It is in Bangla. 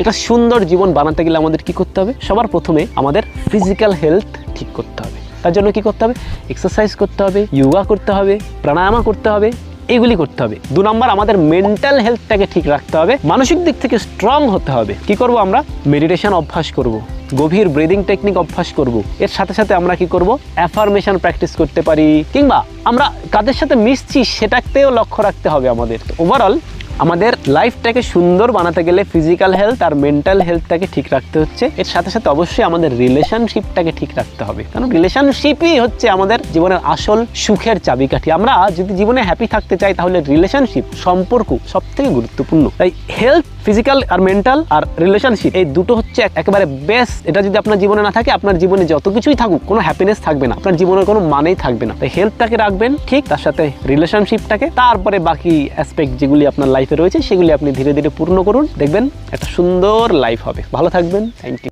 একটা সুন্দর জীবন বানাতে গেলে আমাদের কি করতে হবে? সবার প্রথমে আমাদের ফিজিক্যাল হেলথ ঠিক করতে হবে। তার জন্য কি করতে হবে? এক্সারসাইজ করতে হবে, যোগা করতে হবে, প্রাণায়াম করতে হবে, এগুলি করতে হবে। 2 নম্বর, আমাদের মেন্টাল হেলথটাকে ঠিক রাখতে হবে, মানসিক দিক থেকে স্ট্রং হতে হবে। কি করব আমরা? মেডিটেশন অভ্যাস করব, গভীর ব্রিদিং টেকনিক অভ্যাস করব। এর সাথে সাথে আমরা কি করব? অ্যাফার্মেশন প্র্যাকটিস করতে পারি, কিংবা আমরা কাদের সাথে মিশছি সেটাকেও লক্ষ্য রাখতে হবে আমাদের। ওভারঅল আমাদের লাইফটাকে সুন্দর বানাতে গেলে ফিজিক্যাল হেলথ আর মেন্টাল হেলথটাকে ঠিক রাখতে হচ্ছে। এর সাথে সাথে অবশ্যই আমাদের রিলেশনশিপটাকে ঠিক রাখতে হবে, কারণ রিলেশনশিপই হচ্ছে আমাদের জীবনের আসল সুখের চাবিকাঠি। আমরা যদি জীবনে হ্যাপি থাকতে চাই তাহলে রিলেশনশিপ, সম্পর্ক সবথেকে গুরুত্বপূর্ণ। তাই হেলথ, ফিজিক্যাল আর মেন্টাল আর রিলেশনশিপ, এই দুটো হচ্ছে একেবারে বেস্ট। এটা যদি আপনার জীবনে না থাকে, আপনার জীবনে যত কিছুই থাকুক কোনো হ্যাপিনেস থাকবে না, আপনার জীবনের কোনো মানেই থাকবে না। তাই হেলথটাকে রাখবেন ঠিক, তার সাথে রিলেশনশিপটাকে, তারপরে বাকি অ্যাসপেক্ট যেগুলি আপনার লাইফে রয়েছে সেগুলি আপনি ধীরে ধীরে পূর্ণ করুন। দেখবেন একটা সুন্দর লাইফ হবে। ভালো থাকবেন। Thank you.